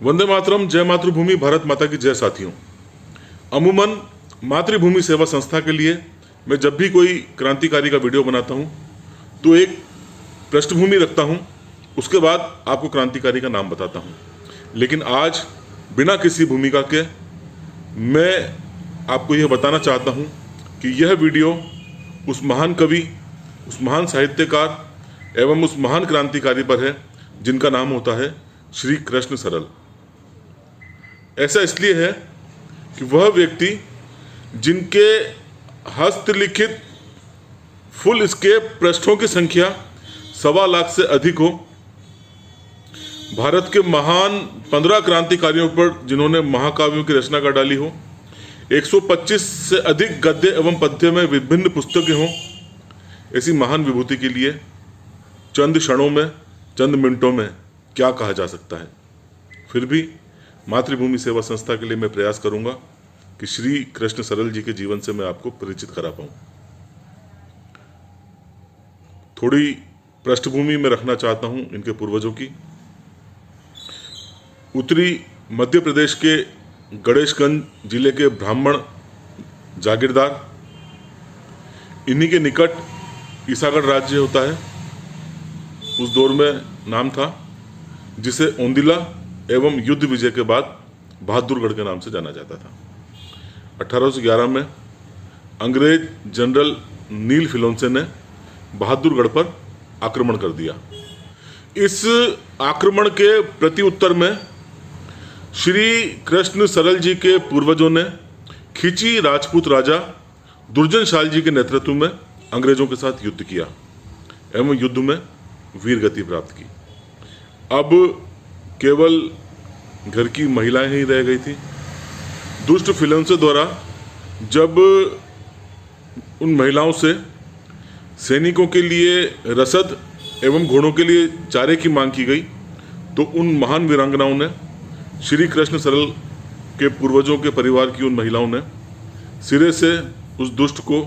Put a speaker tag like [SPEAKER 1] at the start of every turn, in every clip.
[SPEAKER 1] वंदे मातरम। जय मातृभूमि, भारत माता की जय। साथियों, अमूमन मातृभूमि सेवा संस्था के लिए मैं जब भी कोई क्रांतिकारी का वीडियो बनाता हूं तो एक पृष्ठभूमि रखता हूं, उसके बाद आपको क्रांतिकारी का नाम बताता हूं। लेकिन आज बिना किसी भूमिका के मैं आपको यह बताना चाहता हूं कि यह वीडियो उस महान कवि, उस महान साहित्यकार एवं उस महान क्रांतिकारी पर है जिनका नाम होता है श्री कृष्ण सरल। ऐसा इसलिए है कि वह व्यक्ति जिनके हस्तलिखित फुल स्केप पृष्ठों की संख्या 1.25 लाख से अधिक हो, भारत के महान 15 क्रांतिकारियों पर जिन्होंने महाकाव्यों की रचना कर डाली हो, 125 से अधिक गद्य एवं पद्य में विभिन्न पुस्तकें हों, ऐसी महान विभूति के लिए चंद क्षणों में, चंद मिनटों में क्या कहा जा सकता है। फिर भी मातृभूमि सेवा संस्था के लिए मैं प्रयास करूंगा कि श्री कृष्ण सरल जी के जीवन से मैं आपको परिचित करा पाऊं। थोड़ी पृष्ठभूमि में रखना चाहता हूं इनके पूर्वजों की। उत्तरी मध्य प्रदेश के गणेशगंज जिले के ब्राह्मण जागीरदार, इन्हीं के निकट ईसागढ़ राज्य होता है। उस दौर में नाम था जिसे ओंदिला एवं युद्ध विजय के बाद बहादुरगढ़ के नाम से जाना जाता था। 1811 में अंग्रेज जनरल नील फिलोन्से ने बहादुरगढ़ पर आक्रमण कर दिया। इस आक्रमण के प्रति उत्तर में श्री कृष्ण सरल जी के पूर्वजों ने खिची राजपूत राजा दुर्जनशाल जी के नेतृत्व में अंग्रेजों के साथ युद्ध किया एवं युद्ध में वीरगति प्राप्त की। अब केवल घर की महिलाएं ही रह गई थी। दुष्ट फिलोन्से द्वारा जब उन महिलाओं से सैनिकों के लिए रसद एवं घोड़ों के लिए चारे की मांग की गई तो उन महान वीरांगनाओं ने, श्री कृष्ण सरल के पूर्वजों के परिवार की उन महिलाओं ने सिरे से उस दुष्ट को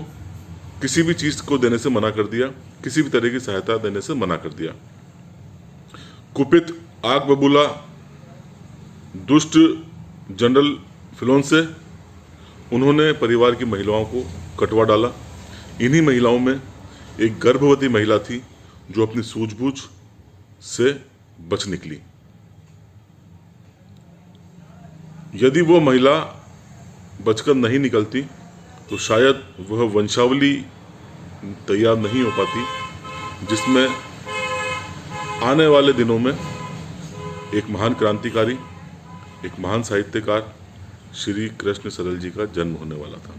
[SPEAKER 1] किसी भी चीज को देने से मना कर दिया, किसी भी तरह की सहायता देने से मना कर दिया। कुपित आग बबूला दुष्ट जनरल फिलोन्से, उन्होंने परिवार की महिलाओं को कटवा डाला। इन्हीं महिलाओं में एक गर्भवती महिला थी जो अपनी सूझबूझ से बच निकली। यदि वो महिला बचकर नहीं निकलती तो शायद वह वंशावली तैयार नहीं हो पाती जिसमें आने वाले दिनों में एक महान क्रांतिकारी, एक महान साहित्यकार श्री कृष्ण सरल जी का जन्म होने वाला था।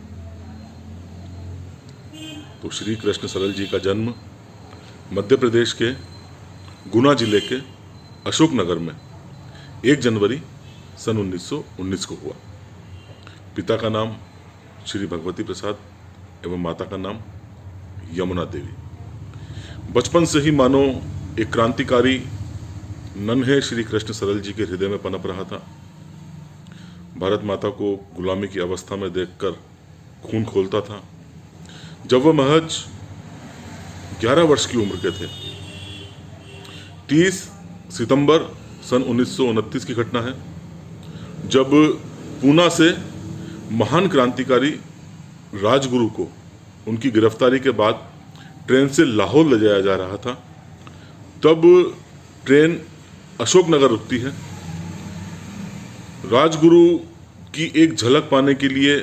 [SPEAKER 1] तो श्री कृष्ण सरल जी का जन्म मध्य प्रदेश के गुना जिले के अशोकनगर में 1 जनवरी सन 1919 को हुआ। पिता का नाम श्री भगवती प्रसाद एवं माता का नाम यमुना देवी। बचपन से ही मानो एक क्रांतिकारी नन्हे श्री कृष्ण सरल जी के हृदय में पनप रहा था। भारत माता को गुलामी की अवस्था में देखकर खून खोलता था। जब वह महज 11 वर्ष की उम्र के थे, 30 सितंबर सन 1929 की घटना है, जब पूना से महान क्रांतिकारी राजगुरु को उनकी गिरफ्तारी के बाद ट्रेन से लाहौर ले जाया जा रहा था। तब ट्रेन अशोकनगर रुकती है। राजगुरु की एक झलक पाने के लिए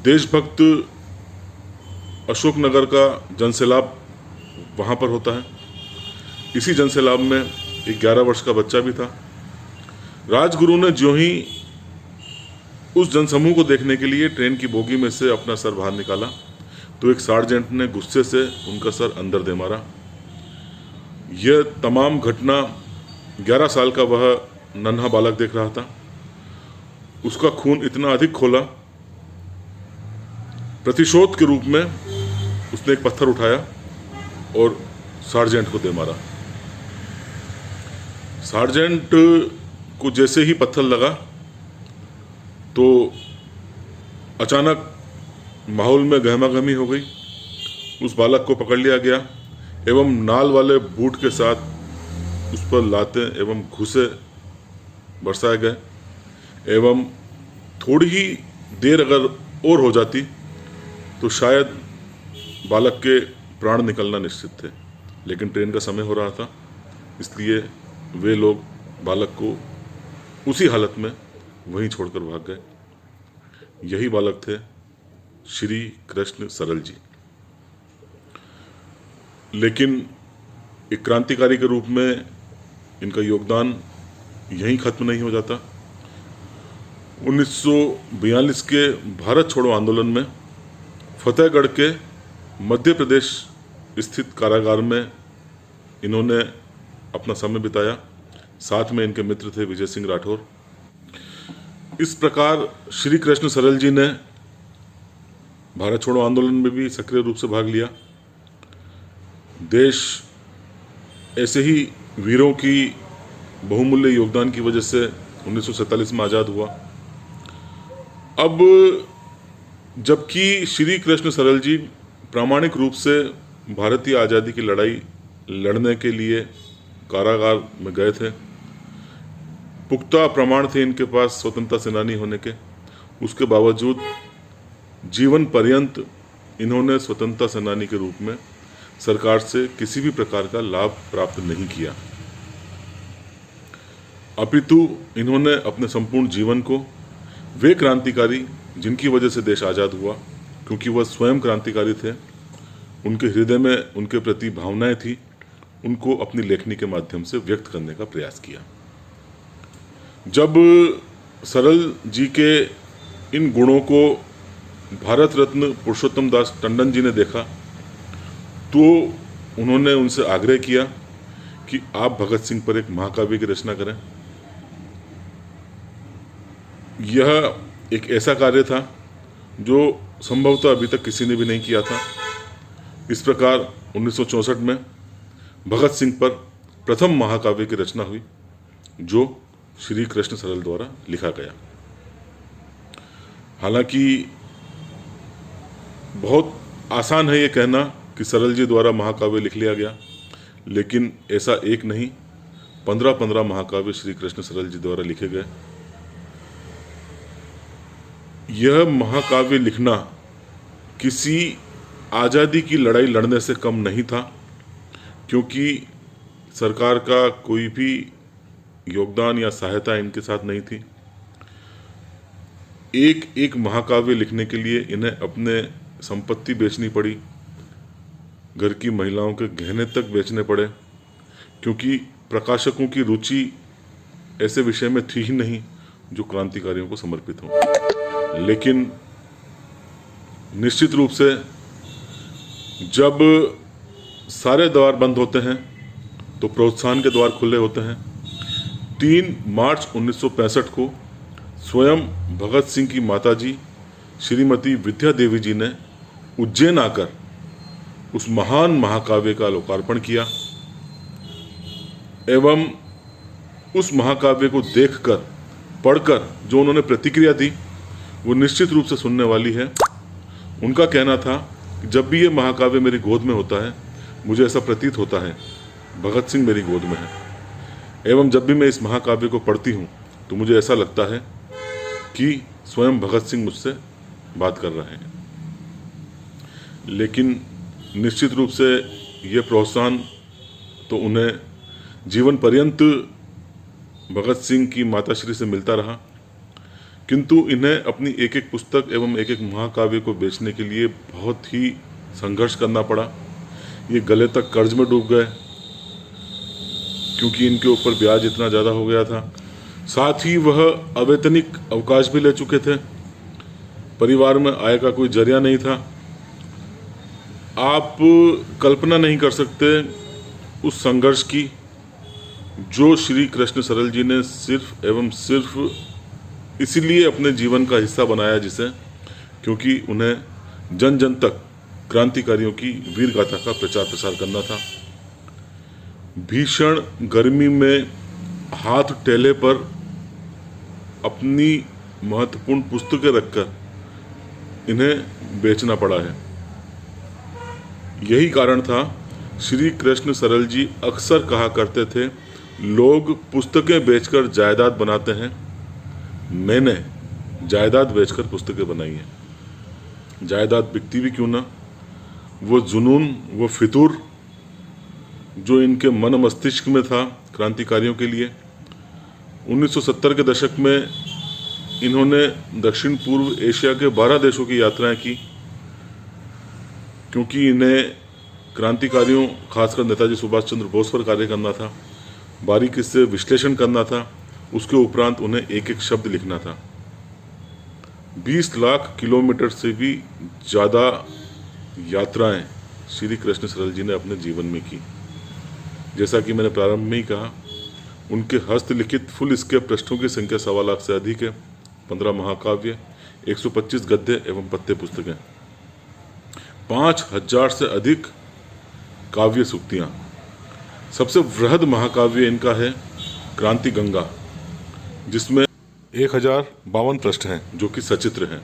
[SPEAKER 1] देशभक्त अशोकनगर का जनसैलाब वहाँ पर होता है। इसी जनसैलाब में एक 11 वर्ष का बच्चा भी था। राजगुरु ने ज्यों ही उस जनसमूह को देखने के लिए ट्रेन की बोगी में से अपना सर बाहर निकाला तो एक सार्जेंट ने गुस्से से उनका सर अंदर दे मारा। यह तमाम घटना 11 साल का वह नन्हा बालक देख रहा था। उसका खून इतना अधिक खोला, प्रतिशोध के रूप में उसने एक पत्थर उठाया और सार्जेंट को दे मारा। सार्जेंट को जैसे ही पत्थर लगा तो अचानक माहौल में गहमागहमी हो गई। उस बालक को पकड़ लिया गया एवं नाल वाले बूट के साथ उस पर लातें एवं घुसे बरसाए गए एवं थोड़ी ही देर अगर और हो जाती तो शायद बालक के प्राण निकलना निश्चित थे, लेकिन ट्रेन का समय हो रहा था, इसलिए वे लोग बालक को उसी हालत में वहीं छोड़कर भाग गए। यही बालक थे श्री कृष्ण सरल जी। लेकिन एक क्रांतिकारी के रूप में इनका योगदान यहीं खत्म नहीं हो जाता। 1942 के भारत छोड़ो आंदोलन में फतेहगढ़ के मध्य प्रदेश स्थित कारागार में इन्होंने अपना समय बिताया। साथ में इनके मित्र थे विजय सिंह राठौर। इस प्रकार श्री कृष्ण सरल जी ने भारत छोड़ो आंदोलन में भी सक्रिय रूप से भाग लिया। देश ऐसे ही वीरों की बहुमूल्य योगदान की वजह से 1947 में आज़ाद हुआ। अब जबकि श्री कृष्ण सरल जी प्रामाणिक रूप से भारतीय आज़ादी की लड़ाई लड़ने के लिए कारागार में गए थे, पुख्ता प्रमाण थे इनके पास स्वतंत्रता सेनानी होने के, उसके बावजूद जीवन पर्यंत इन्होंने स्वतंत्रता सेनानी के रूप में सरकार से किसी भी प्रकार का लाभ प्राप्त नहीं किया, अपितु इन्होंने अपने संपूर्ण जीवन को वे क्रांतिकारी जिनकी वजह से देश आज़ाद हुआ, क्योंकि वह स्वयं क्रांतिकारी थे, उनके हृदय में उनके प्रति भावनाएं थी, उनको अपनी लेखनी के माध्यम से व्यक्त करने का प्रयास किया। जब सरल जी के इन गुणों को भारत रत्न पुरुषोत्तम दास टंडन जी ने देखा तो उन्होंने उनसे आग्रह किया कि आप भगत सिंह पर एक महाकाव्य की रचना करें। यह एक ऐसा कार्य था जो संभवतः अभी तक किसी ने भी नहीं किया था। इस प्रकार 1964 में भगत सिंह पर प्रथम महाकाव्य की रचना हुई, जो श्री कृष्ण सरल द्वारा लिखा गया। हालांकि बहुत आसान है ये कहना कि सरल जी द्वारा महाकाव्य लिख लिया गया, लेकिन ऐसा एक नहीं, 15 महाकाव्य श्री कृष्ण सरल जी द्वारा लिखे गए। यह महाकाव्य लिखना किसी आज़ादी की लड़ाई लड़ने से कम नहीं था, क्योंकि सरकार का कोई भी योगदान या सहायता इनके साथ नहीं थी। एक एक महाकाव्य लिखने के लिए इन्हें अपने संपत्ति बेचनी पड़ी, घर की महिलाओं के गहने तक बेचने पड़े, क्योंकि प्रकाशकों की रुचि ऐसे विषय में थी ही नहीं जो क्रांतिकारियों को समर्पित हो। लेकिन निश्चित रूप से जब सारे द्वार बंद होते हैं तो प्रोत्साहन के द्वार खुले होते हैं। 3 मार्च 1965 को स्वयं भगत सिंह की माताजी श्रीमती विद्या देवी जी ने उज्जैन आकर उस महान महाकाव्य का लोकार्पण किया एवं उस महाकाव्य को देखकर, पढ़कर जो उन्होंने प्रतिक्रिया दी वो निश्चित रूप से सुनने वाली है। उनका कहना था कि जब भी ये महाकाव्य मेरी गोद में होता है, मुझे ऐसा प्रतीत होता है भगत सिंह मेरी गोद में है, एवं जब भी मैं इस महाकाव्य को पढ़ती हूँ तो मुझे ऐसा लगता है कि स्वयं भगत सिंह मुझसे बात कर रहे हैं। लेकिन निश्चित रूप से ये प्रोत्साहन तो उन्हें जीवन पर्यंत भगत सिंह की माताश्री से मिलता रहा, किंतु इन्हें अपनी एक एक पुस्तक एवं एक एक महाकाव्य को बेचने के लिए बहुत ही संघर्ष करना पड़ा। ये गले तक कर्ज में डूब गए, क्योंकि इनके ऊपर ब्याज इतना ज़्यादा हो गया था। साथ ही वह अवैतनिक अवकाश भी ले चुके थे, परिवार में आय का कोई जरिया नहीं था। आप कल्पना नहीं कर सकते उस संघर्ष की जो श्री कृष्ण सरल जी ने सिर्फ एवं सिर्फ इसीलिए अपने जीवन का हिस्सा बनाया, जिसे क्योंकि उन्हें जन जन तक क्रांतिकारियों की वीर गाथा का प्रचार प्रसार करना था। भीषण गर्मी में हाथ टेले पर अपनी महत्वपूर्ण पुस्तकें रखकर इन्हें बेचना पड़ा है। यही कारण था श्री कृष्ण सरल जी अक्सर कहा करते थे, लोग पुस्तकें बेचकर जायदाद बनाते हैं, मैंने जायदाद बेचकर पुस्तकें बनाई हैं। जायदाद बिकती भी क्यों ना, वो जुनून, वो फितूर जो इनके मन मस्तिष्क में था क्रांतिकारियों के लिए। 1970 के दशक में इन्होंने दक्षिण पूर्व एशिया के 12 देशों की यात्राएं की, क्योंकि इन्हें क्रांतिकारियों, खासकर नेताजी सुभाष चंद्र बोस पर कार्य करना था, बारीकी से विश्लेषण करना था, उसके उपरांत उन्हें एक एक शब्द लिखना था। 20 लाख किलोमीटर से भी ज़्यादा यात्राएं श्री कृष्ण सरल जी ने अपने जीवन में की। जैसा कि मैंने प्रारंभ में ही कहा, उनके हस्तलिखित फुल स्केप पृष्ठों की संख्या 1.25 लाख से अधिक है। 15 महाकाव्य, 125 गद्य एवं पद्य पुस्तकें, 5000 से अधिक काव्य सूक्तियाँ। सबसे वृहद महाकाव्य इनका है क्रांति गंगा, जिसमें 1052 पृष्ठ हैं जो कि सचित्र हैं।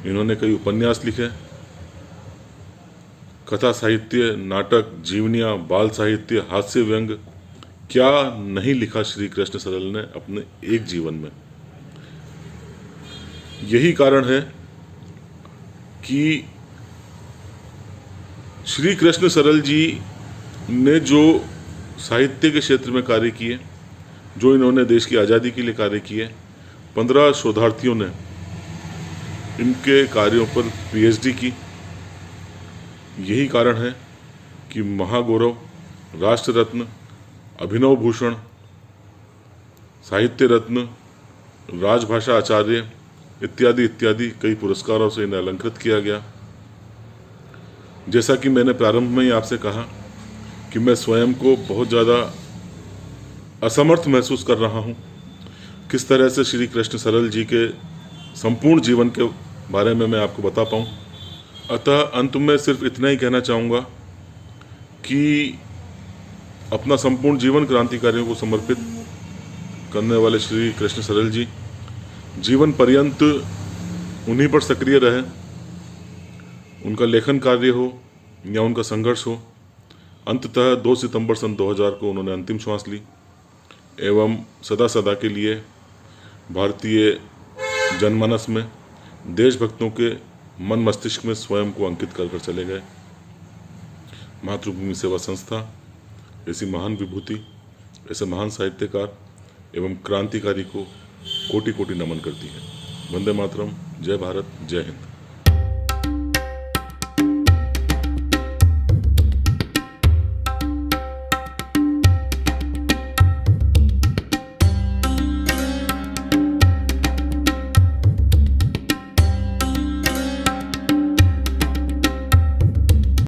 [SPEAKER 1] इन्होंने कई उपन्यास लिखे, कथा साहित्य, नाटक, जीवनियाँ, बाल साहित्य, हास्य व्यंग, क्या नहीं लिखा श्री कृष्ण सरल ने अपने एक जीवन में। यही कारण है कि श्री कृष्ण सरल जी ने जो साहित्य के क्षेत्र में कार्य किए, जो इन्होंने देश की आज़ादी के लिए कार्य किए, 15 शोधार्थियों ने इनके कार्यों पर पीएचडी की। यही कारण है कि महागौरव, राष्ट्र रत्न, अभिनव भूषण, साहित्य रत्न, राजभाषा आचार्य इत्यादि इत्यादि कई पुरस्कारों से इन्हें अलंकृत किया गया। जैसा कि मैंने प्रारंभ में ही आपसे कहा कि मैं स्वयं को बहुत ज़्यादा असमर्थ महसूस कर रहा हूँ किस तरह से श्री कृष्ण सरल जी के संपूर्ण जीवन के बारे में मैं आपको बता पाऊँ। अतः अंत में सिर्फ इतना ही कहना चाहूँगा कि अपना संपूर्ण जीवन क्रांतिकारियों को समर्पित करने वाले श्री कृष्ण सरल जी जीवन पर्यंत उन्हीं पर सक्रिय रहे। उनका लेखन कार्य हो या उनका संघर्ष हो, अंततः 2 सितंबर सन 2000 को उन्होंने अंतिम श्वास ली एवं सदा सदा के लिए भारतीय जनमानस में देशभक्तों के मन मस्तिष्क में स्वयं को अंकित कर चले गए। मातृभूमि सेवा संस्था ऐसी महान विभूति, ऐसे महान साहित्यकार एवं क्रांतिकारी को कोटि कोटि नमन करती है। वंदे मातरम। जय भारत, जय हिंद।